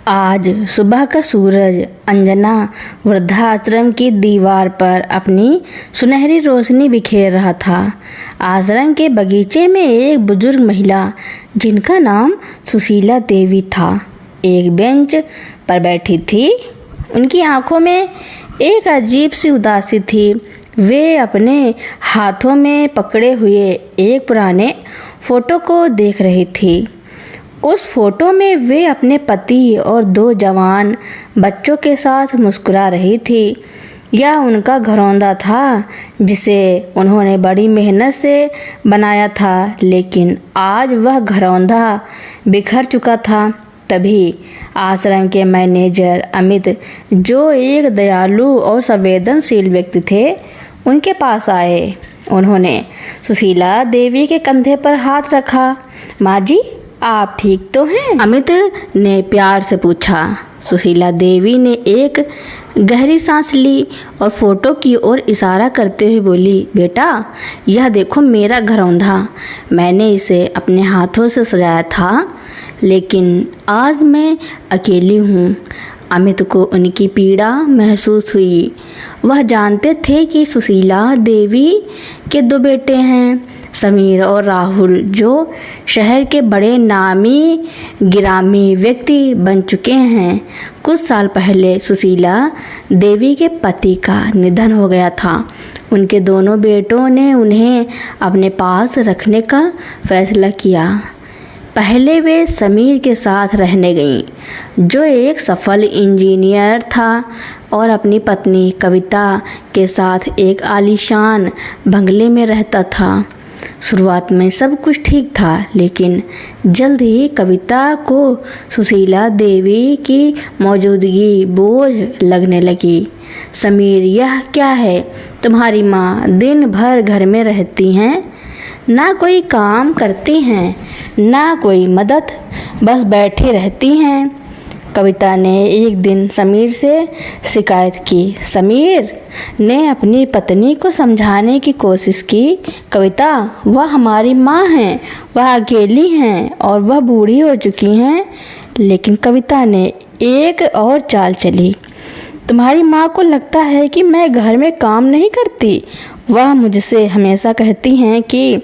आज सुबह का सूरज अंजना वृद्धाश्रम की दीवार पर अपनी सुनहरी रोशनी बिखेर रहा था। आश्रम के बगीचे में एक बुजुर्ग महिला जिनका नाम सुशीला देवी था, एक बेंच पर बैठी थी। उनकी आंखों में एक अजीब सी उदासी थी। वे अपने हाथों में पकड़े हुए एक पुराने फोटो को देख रही थी। उस फोटो में वे अपने पति और 2 जवान बच्चों के साथ मुस्कुरा रही थी। यह उनका घरौंदा था जिसे उन्होंने बड़ी मेहनत से बनाया था, लेकिन आज वह घरौंदा बिखर चुका था। तभी आश्रम के मैनेजर अमित, जो एक दयालु और संवेदनशील व्यक्ति थे, उनके पास आए। उन्होंने सुशीला देवी के कंधे पर हाथ रखा। माँ जी, आप ठीक तो हैं? अमित ने प्यार से पूछा। सुशीला देवी ने एक गहरी सांस ली और फोटो की ओर इशारा करते हुए बोली, बेटा, यह देखो मेरा घरौंदा। मैंने इसे अपने हाथों से सजाया था, लेकिन आज मैं अकेली हूँ। अमित को उनकी पीड़ा महसूस हुई। वह जानते थे कि सुशीला देवी के 2 बेटे हैं, समीर और राहुल, जो शहर के बड़े नामी गिरामी व्यक्ति बन चुके हैं। कुछ साल पहले सुशीला देवी के पति का निधन हो गया था। उनके दोनों बेटों ने उन्हें अपने पास रखने का फैसला किया। पहले वे समीर के साथ रहने गईं, जो एक सफल इंजीनियर था और अपनी पत्नी कविता के साथ एक आलीशान बंगले में रहता था। शुरुआत में सब कुछ ठीक था, लेकिन जल्द ही कविता को सुशीला देवी की मौजूदगी बोझ लगने लगी। समीर, यह क्या है? तुम्हारी माँ दिन भर घर में रहती हैं, ना कोई काम करती हैं, ना कोई मदद, बस बैठी रहती हैं। कविता ने एक दिन समीर से शिकायत की। समीर ने अपनी पत्नी को समझाने की कोशिश की। कविता, वह हमारी माँ हैं, वह अकेली हैं और वह बूढ़ी हो चुकी हैं। लेकिन कविता ने एक और चाल चली। तुम्हारी माँ को लगता है कि मैं घर में काम नहीं करती। वह मुझसे हमेशा कहती हैं कि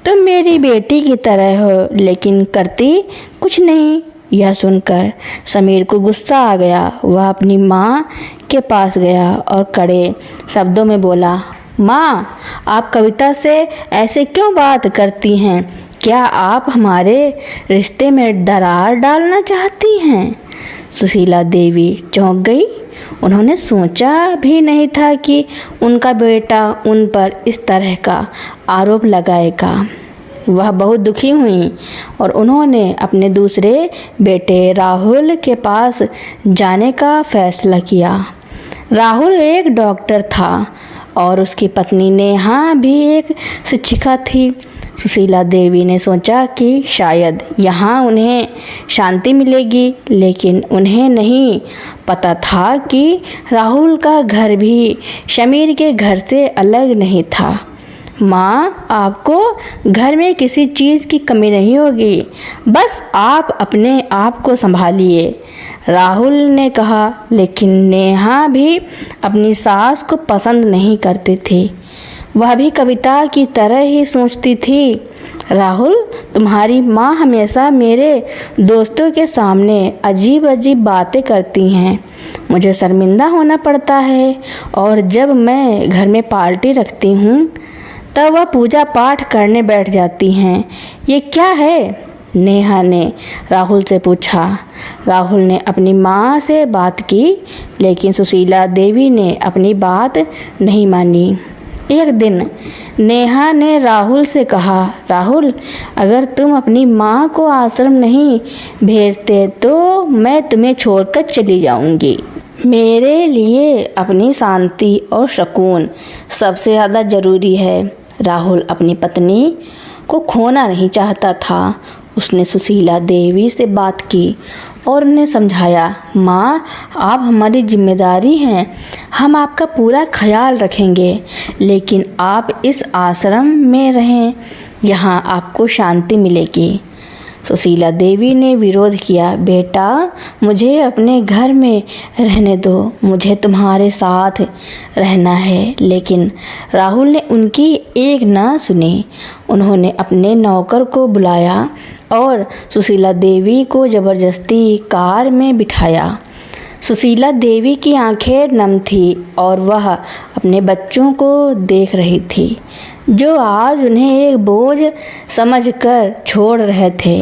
तुम मेरी बेटी की तरह हो, लेकिन करती कुछ नहीं। यह सुनकर समीर को गुस्सा आ गया। वह अपनी माँ के पास गया और कड़े शब्दों में बोला, माँ, आप कविता से ऐसे क्यों बात करती हैं? क्या आप हमारे रिश्ते में दरार डालना चाहती हैं? सुशीला देवी चौंक गई। उन्होंने सोचा भी नहीं था कि उनका बेटा उन पर इस तरह का आरोप लगाएगा। वह बहुत दुखी हुई और उन्होंने अपने दूसरे बेटे राहुल के पास जाने का फैसला किया। राहुल एक डॉक्टर था और उसकी पत्नी नेहा भी एक शिक्षिका थी। सुशीला देवी ने सोचा कि शायद यहाँ उन्हें शांति मिलेगी, लेकिन उन्हें नहीं पता था कि राहुल का घर भी समीर के घर से अलग नहीं था। माँ, आपको घर में किसी चीज़ की कमी नहीं होगी, बस आप अपने आप को संभालिए, राहुल ने कहा। लेकिन नेहा भी अपनी सास को पसंद नहीं करती थी। वह भी कविता की तरह ही सोचती थी। राहुल, तुम्हारी माँ हमेशा मेरे दोस्तों के सामने अजीब अजीब बातें करती हैं। मुझे शर्मिंदा होना पड़ता है और जब मैं घर में पार्टी रखती हूँ तब वह पूजा पाठ करने बैठ जाती हैं। ये क्या है? नेहा ने राहुल से पूछा। राहुल ने अपनी माँ से बात की, लेकिन सुशीला देवी ने अपनी बात नहीं मानी। एक दिन नेहा ने राहुल से कहा, राहुल, अगर तुम अपनी माँ को आश्रम नहीं भेजते तो मैं तुम्हें छोड़कर चली जाऊंगी। मेरे लिए अपनी शांति और सुकून सबसे ज़्यादा ज़रूरी है। राहुल अपनी पत्नी को खोना नहीं चाहता था। उसने सुशीला देवी से बात की और उन्हें समझाया, माँ, आप हमारी जिम्मेदारी हैं, हम आपका पूरा ख्याल रखेंगे, लेकिन आप इस आश्रम में रहें, यहाँ आपको शांति मिलेगी। सुशीला देवी ने विरोध किया, बेटा मुझे अपने घर में रहने दो, मुझे तुम्हारे साथ रहना है। लेकिन राहुल ने उनकी एक न सुनी। उन्होंने अपने नौकर को बुलाया और सुशीला देवी को ज़बरदस्ती कार में बिठाया। सुशीला देवी की आंखें नम थी और वह अपने बच्चों को देख रही थी, जो आज उन्हें एक बोझ समझकर छोड़ रहे थे।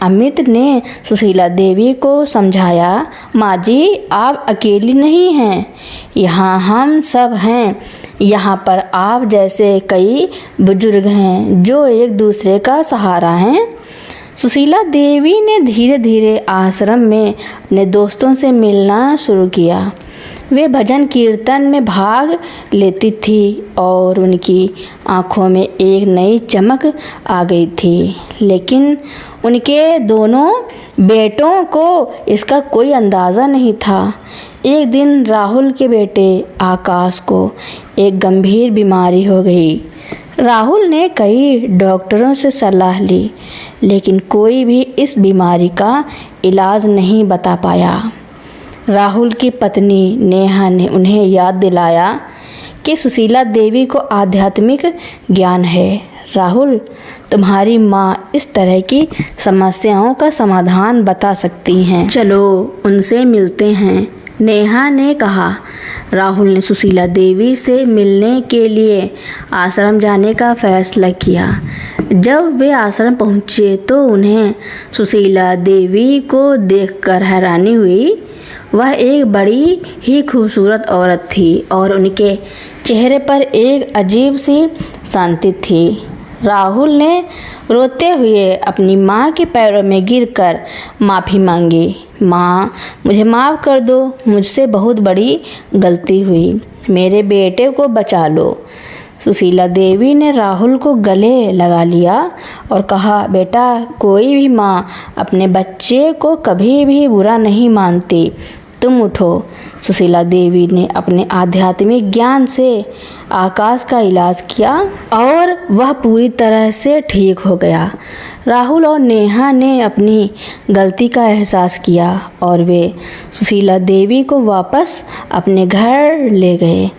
अमित ने सुशीला देवी को समझाया, माँ जी आप अकेली नहीं हैं, यहाँ हम सब हैं। यहाँ पर आप जैसे कई बुजुर्ग हैं जो एक दूसरे का सहारा हैं। सुशीला देवी ने धीरे धीरे आश्रम में अपने दोस्तों से मिलना शुरू किया। वे भजन कीर्तन में भाग लेती थी और उनकी आँखों में एक नई चमक आ गई थी। लेकिन उनके दोनों बेटों को इसका कोई अंदाज़ा नहीं था। एक दिन राहुल के बेटे आकाश को एक गंभीर बीमारी हो गई। राहुल ने कई डॉक्टरों से सलाह ली, लेकिन कोई भी इस बीमारी का इलाज नहीं बता पाया। राहुल की पत्नी नेहा ने उन्हें याद दिलाया कि सुशीला देवी को आध्यात्मिक ज्ञान है। राहुल, तुम्हारी माँ इस तरह की समस्याओं का समाधान बता सकती हैं, चलो उनसे मिलते हैं, नेहा ने कहा। राहुल ने सुशीला देवी से मिलने के लिए आश्रम जाने का फैसला किया। जब वे आश्रम पहुँचे तो उन्हें सुशीला देवी को देखकर हैरानी हुई। वह एक बड़ी ही खूबसूरत औरत थी और उनके चेहरे पर एक अजीब सी शांति थी। राहुल ने रोते हुए अपनी माँ के पैरों में गिरकर माफ़ी मांगी। माँ, मुझे माफ़ कर दो, मुझसे बहुत बड़ी गलती हुई, मेरे बेटे को बचा लो। सुशीला देवी ने राहुल को गले लगा लिया और कहा, बेटा कोई भी माँ अपने बच्चे को कभी भी बुरा नहीं मानती, तुम उठो। सुशीला देवी ने अपने आध्यात्मिक ज्ञान से आकाश का इलाज किया और वह पूरी तरह से ठीक हो गया। राहुल और नेहा ने अपनी गलती का एहसास किया और वे सुशीला देवी को वापस अपने घर ले गए।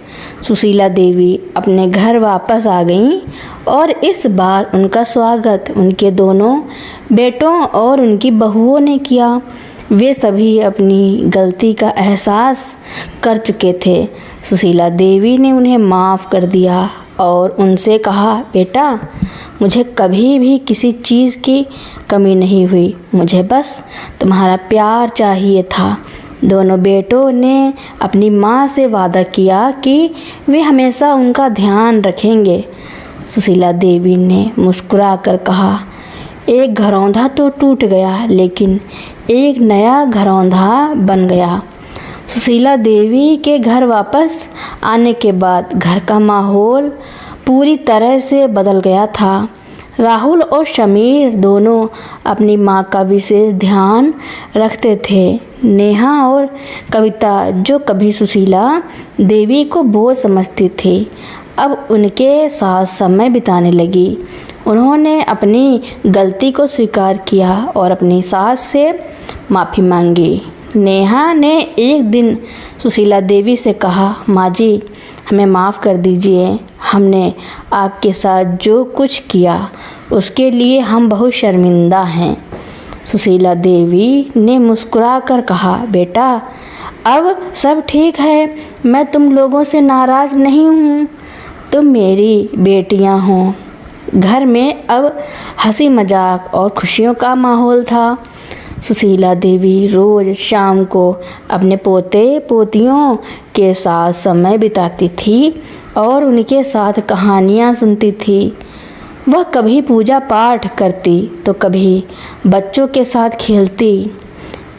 सुशीला देवी अपने घर वापस आ गईं और इस बार उनका स्वागत उनके दोनों बेटों और उनकी बहुओं ने किया। वे सभी अपनी गलती का एहसास कर चुके थे। सुशीला देवी ने उन्हें माफ़ कर दिया और उनसे कहा, बेटा मुझे कभी भी किसी चीज़ की कमी नहीं हुई, मुझे बस तुम्हारा प्यार चाहिए था। दोनों बेटों ने अपनी माँ से वादा किया कि वे हमेशा उनका ध्यान रखेंगे। सुशीला देवी ने मुस्कुराकर कहा, एक घरौंधा तो टूट गया, लेकिन एक नया घरौंधा बन गया। सुशीला देवी के घर वापस आने के बाद घर का माहौल पूरी तरह से बदल गया था। राहुल और शमीर दोनों अपनी माँ का विशेष ध्यान रखते थे। नेहा और कविता, जो कभी सुशीला देवी को बोझ समझती थी, अब उनके साथ समय बिताने लगी। उन्होंने अपनी गलती को स्वीकार किया और अपनी सास से माफ़ी मांगी। नेहा ने एक दिन सुशीला देवी से कहा, माँ जी हमें माफ़ कर दीजिए, हमने आपके साथ जो कुछ किया उसके लिए हम बहुत शर्मिंदा हैं। सुशीला देवी ने मुस्कुराकर कहा, बेटा अब सब ठीक है, मैं तुम लोगों से नाराज़ नहीं हूँ, तुम मेरी बेटियाँ हो। घर में अब हंसी मजाक और खुशियों का माहौल था। सुशीला देवी रोज़ शाम को अपने पोते पोतियों के साथ समय बिताती थी और उनके साथ कहानियाँ सुनती थी। वह कभी पूजा पाठ करती तो कभी बच्चों के साथ खेलती।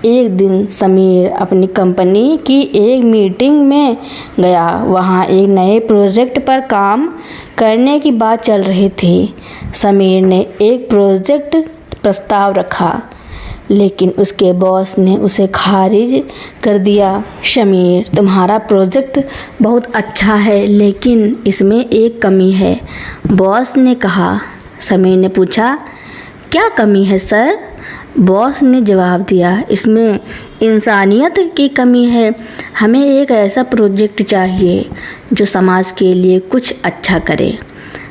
एक दिन समीर अपनी कंपनी की एक मीटिंग में गया। वहाँ एक नए प्रोजेक्ट पर काम करने की बात चल रही थी। समीर ने एक प्रोजेक्ट प्रस्ताव रखा, लेकिन उसके बॉस ने उसे खारिज कर दिया। शमीर, तुम्हारा प्रोजेक्ट बहुत अच्छा है, लेकिन इसमें एक कमी है, बॉस ने कहा। समीर ने पूछा, क्या कमी है सर? बॉस ने जवाब दिया, इसमें इंसानियत की कमी है। हमें एक ऐसा प्रोजेक्ट चाहिए जो समाज के लिए कुछ अच्छा करे।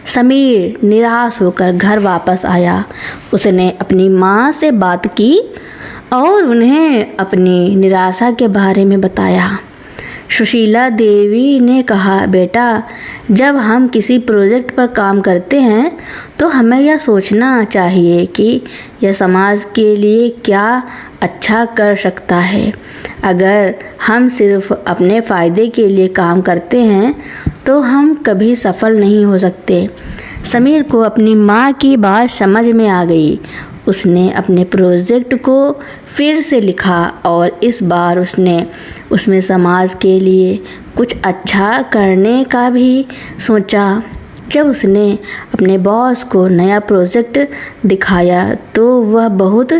समीर निराश होकर घर वापस आया। उसने अपनी माँ से बात की और उन्हें अपनी निराशा के बारे में बताया। सुशीला देवी ने कहा, बेटा, जब हम किसी प्रोजेक्ट पर काम करते हैं तो हमें यह सोचना चाहिए कि यह समाज के लिए क्या अच्छा कर सकता है। अगर हम सिर्फ अपने फ़ायदे के लिए काम करते हैं तो हम कभी सफल नहीं हो सकते। समीर को अपनी माँ की बात समझ में आ गई। उसने अपने प्रोजेक्ट को फिर से लिखा और इस बार उसने उसमें समाज के लिए कुछ अच्छा करने का भी सोचा। जब उसने अपने बॉस को नया प्रोजेक्ट दिखाया तो वह बहुत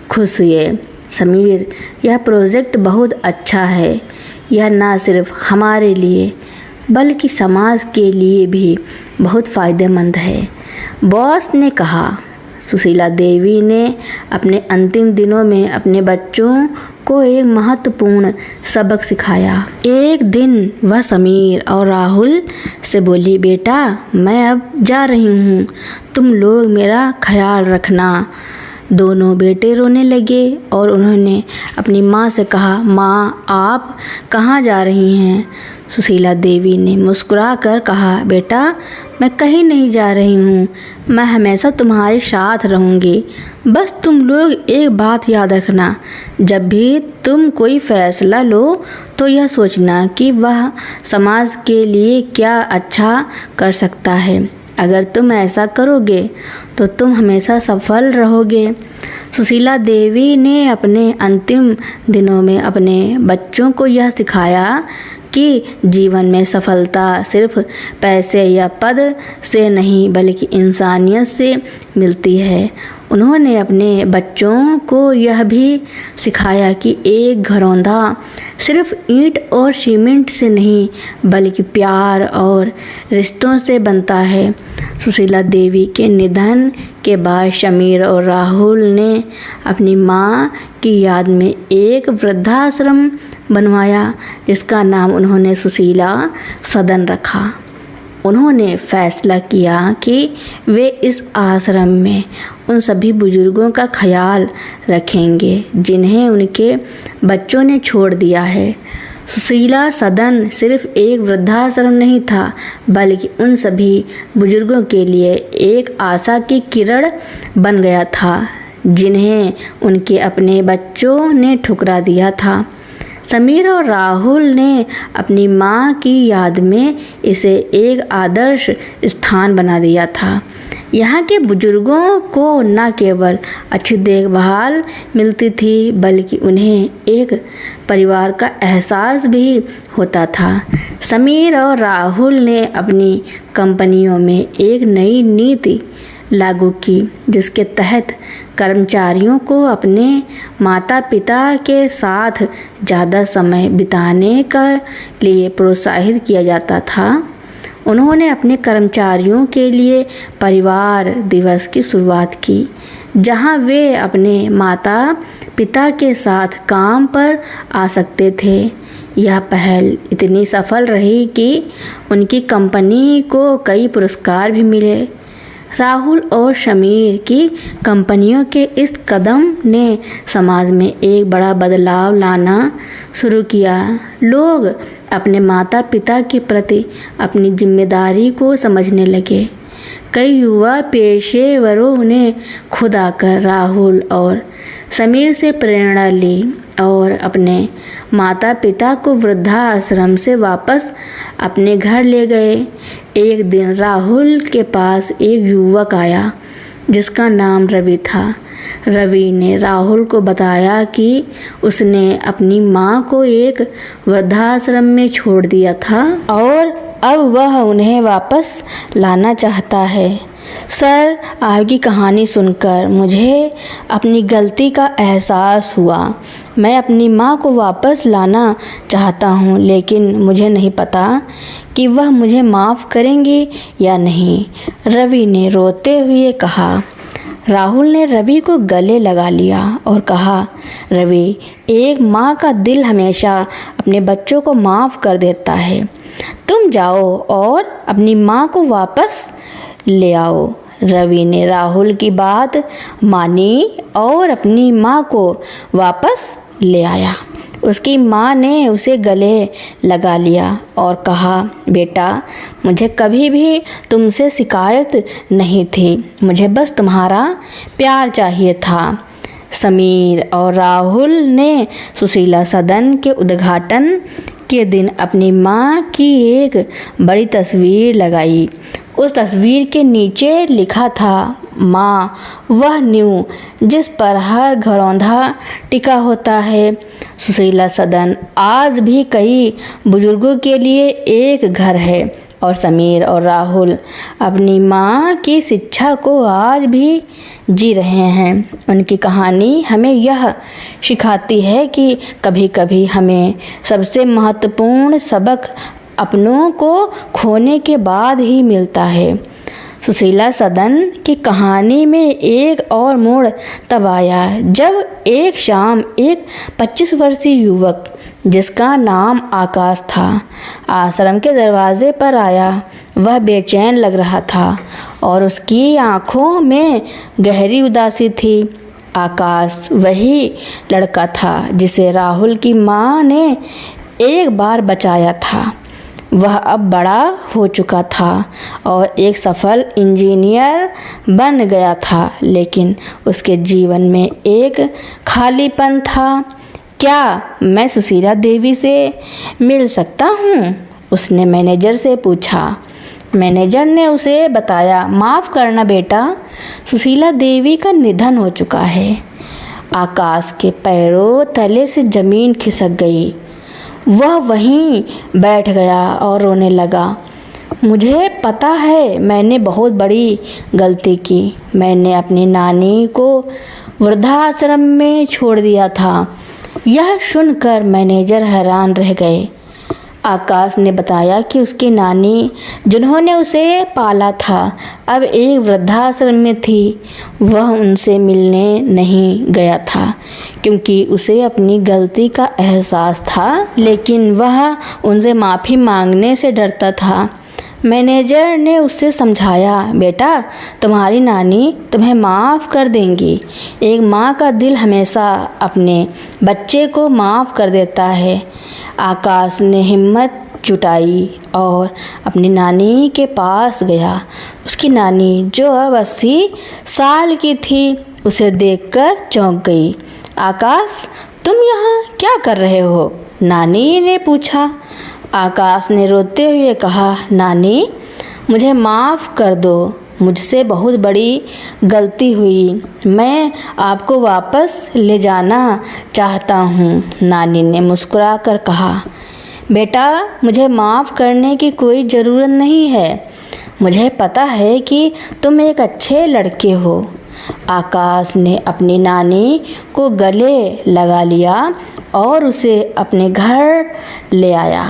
खुश हुए। समीर, यह प्रोजेक्ट बहुत अच्छा है। यह न सिर्फ हमारे लिए बल्कि समाज के लिए भी बहुत फ़ायदेमंद है, बॉस ने कहा। सुशीला देवी ने अपने अंतिम दिनों में अपने बच्चों को एक महत्वपूर्ण सबक सिखाया। एक दिन वह समीर और राहुल से बोली, बेटा, मैं अब जा रही हूँ, तुम लोग मेरा ख्याल रखना। दोनों बेटे रोने लगे और उन्होंने अपनी माँ से कहा, माँ, आप कहाँ जा रही हैं? सुशीला देवी ने मुस्कुराकर कहा, बेटा, मैं कहीं नहीं जा रही हूँ, मैं हमेशा तुम्हारे साथ रहूँगी। बस तुम लोग एक बात याद रखना, जब भी तुम कोई फैसला लो तो यह सोचना कि वह समाज के लिए क्या अच्छा कर सकता है। अगर तुम ऐसा करोगे तो तुम हमेशा सफल रहोगे। सुशीला देवी ने अपने अंतिम दिनों में अपने बच्चों को यह सिखाया कि जीवन में सफलता सिर्फ पैसे या पद से नहीं बल्कि इंसानियत से मिलती है। उन्होंने अपने बच्चों को यह भी सिखाया कि एक घरौंदा सिर्फ ईंट और सीमेंट से नहीं बल्कि प्यार और रिश्तों से बनता है। सुशीला देवी के निधन के बाद समीर और राहुल ने अपनी माँ की याद में एक वृद्धाश्रम बनवाया, जिसका नाम उन्होंने सुशीला सदन रखा। उन्होंने फैसला किया कि वे इस आश्रम में उन सभी बुजुर्गों का ख्याल रखेंगे जिन्हें उनके बच्चों ने छोड़ दिया है। सुशीला सदन सिर्फ एक वृद्धाश्रम नहीं था बल्कि उन सभी बुजुर्गों के लिए एक आशा की किरण बन गया था जिन्हें उनके अपने बच्चों ने ठुकरा दिया था। समीर और राहुल ने अपनी माँ की याद में इसे एक आदर्श स्थान बना दिया था। यहाँ के बुजुर्गों को न केवल अच्छी देखभाल मिलती थी बल्कि उन्हें एक परिवार का एहसास भी होता था। समीर और राहुल ने अपनी कंपनियों में एक नई नीति लागू की जिसके तहत कर्मचारियों को अपने माता पिता के साथ ज़्यादा समय बिताने के लिए प्रोत्साहित किया जाता था। उन्होंने अपने कर्मचारियों के लिए परिवार दिवस की शुरुआत की जहां वे अपने माता पिता के साथ काम पर आ सकते थे। यह पहल इतनी सफल रही कि उनकी कंपनी को कई पुरस्कार भी मिले। राहुल और समीर की कंपनियों के इस कदम ने समाज में एक बड़ा बदलाव लाना शुरू किया। लोग अपने माता पिता के प्रति अपनी जिम्मेदारी को समझने लगे। कई युवा पेशेवरों ने खुद आकर राहुल और समीर से प्रेरणा ली और अपने माता पिता को वृद्धाश्रम से वापस अपने घर ले गए। एक दिन राहुल के पास एक युवक आया जिसका नाम रवि था। रवि ने राहुल को बताया कि उसने अपनी माँ को एक वृद्धाश्रम में छोड़ दिया था और अब वह उन्हें वापस लाना चाहता है। सर, आपकी कहानी सुनकर मुझे अपनी गलती का एहसास हुआ। मैं अपनी माँ को वापस लाना चाहता हूँ लेकिन मुझे नहीं पता कि वह मुझे माफ़ करेंगे या नहीं, रवि ने रोते हुए कहा। राहुल ने रवि को गले लगा लिया और कहा, रवि, एक माँ का दिल हमेशा अपने बच्चों को माफ़ कर देता है। तुम जाओ और अपनी माँ को वापस ले आओ। रवि ने राहुल की बात मानी और अपनी माँ को वापस ले आया। उसकी माँ ने उसे गले लगा लिया और कहा, बेटा, मुझे कभी भी तुमसे शिकायत नहीं थी, मुझे बस तुम्हारा प्यार चाहिए था। समीर और राहुल ने सुशीला सदन के उद्घाटन के दिन अपनी माँ की एक बड़ी तस्वीर लगाई। उस तस्वीर के नीचे लिखा था, माँ वह नींव जिस पर हर घरौंधा टिका होता है। सुशीला सदन आज भी कई बुजुर्गों के लिए एक घर है और समीर और राहुल अपनी माँ की शिक्षा को आज भी जी रहे हैं। उनकी कहानी हमें यह सिखाती है कि कभी कभी हमें सबसे महत्वपूर्ण सबक अपनों को खोने के बाद ही मिलता है। सुशीला सदन की कहानी में एक और मोड़ तब आया जब एक शाम एक 25 वर्षीय युवक जिसका नाम आकाश था आश्रम के दरवाजे पर आया। वह बेचैन लग रहा था और उसकी आंखों में गहरी उदासी थी। आकाश वही लड़का था जिसे राहुल की माँ ने एक बार बचाया था। वह अब बड़ा हो चुका था और एक सफल इंजीनियर बन गया था, लेकिन उसके जीवन में एक खालीपन था। क्या मैं सुशीला देवी से मिल सकता हूँ? उसने मैनेजर से पूछा। मैनेजर ने उसे बताया, माफ़ करना बेटा, सुशीला देवी का निधन हो चुका है। आकाश के पैरों तले से ज़मीन खिसक गई। वह वहीं बैठ गया और रोने लगा। मुझे पता है मैंने बहुत बड़ी गलती की। मैंने अपनी नानी को वृद्धाश्रम में छोड़ दिया था। यह सुनकर मैनेजर हैरान रह गए। आकाश ने बताया कि उसकी नानी, जिन्होंने उसे पाला था, अब एक वृद्धाश्रम में थी। वह उनसे मिलने नहीं गया था क्योंकि उसे अपनी गलती का एहसास था, लेकिन वह उनसे माफ़ी मांगने से डरता था। मैनेजर ने उससे समझाया, बेटा, तुम्हारी नानी तुम्हें माफ़ कर देंगी। एक माँ का दिल हमेशा अपने बच्चे को माफ़ कर देता है। आकाश ने हिम्मत जुटाई और अपनी नानी के पास गया। उसकी नानी, जो अब 80 साल की थी, उसे देखकर चौंक गई। आकाश, तुम यहाँ क्या कर रहे हो? नानी ने पूछा। आकाश ने रोते हुए कहा, नानी, मुझे माफ़ कर दो, मुझसे बहुत बड़ी गलती हुई। मैं आपको वापस ले जाना चाहता हूँ। नानी ने मुस्कुराकर कहा, बेटा, मुझे माफ़ करने की कोई ज़रूरत नहीं है। मुझे पता है कि तुम एक अच्छे लड़के हो। आकाश ने अपनी नानी को गले लगा लिया और उसे अपने घर ले आया।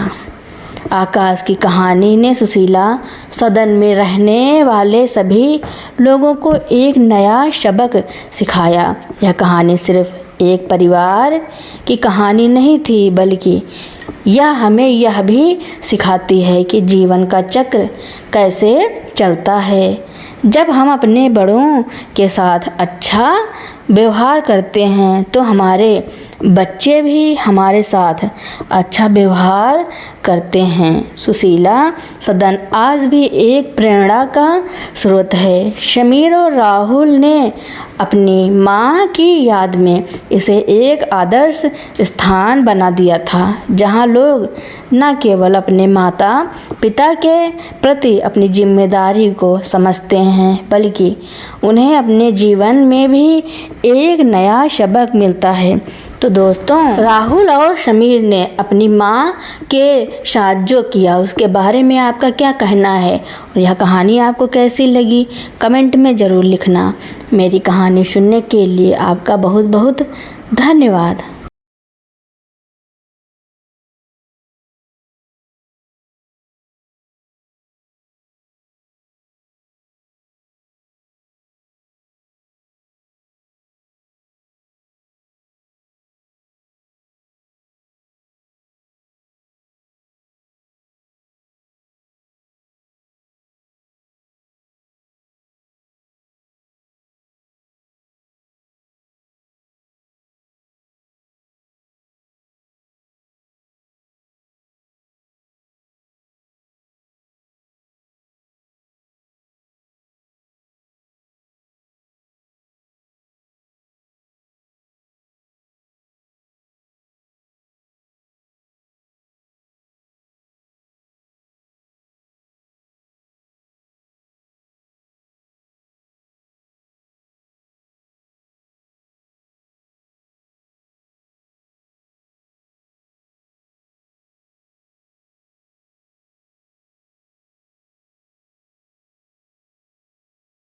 आकाश की कहानी ने सुशीला सदन में रहने वाले सभी लोगों को एक नया सबक सिखाया। यह कहानी सिर्फ एक परिवार की कहानी नहीं थी, बल्कि यह हमें यह भी सिखाती है कि जीवन का चक्र कैसे चलता है। जब हम अपने बड़ों के साथ अच्छा व्यवहार करते हैं तो हमारे बच्चे भी हमारे साथ अच्छा व्यवहार करते हैं। सुशीला सदन आज भी एक प्रेरणा का स्रोत है। समीर और राहुल ने अपनी माँ की याद में इसे एक आदर्श स्थान बना दिया था, जहाँ लोग न केवल अपने माता पिता के प्रति अपनी जिम्मेदारी को समझते हैं, बल्कि उन्हें अपने जीवन में भी एक नया सबक मिलता है। तो दोस्तों, राहुल और समीर ने अपनी माँ के साथ जो किया उसके बारे में आपका क्या कहना है और यह कहानी आपको कैसी लगी, कमेंट में ज़रूर लिखना। मेरी कहानी सुनने के लिए आपका बहुत बहुत धन्यवाद।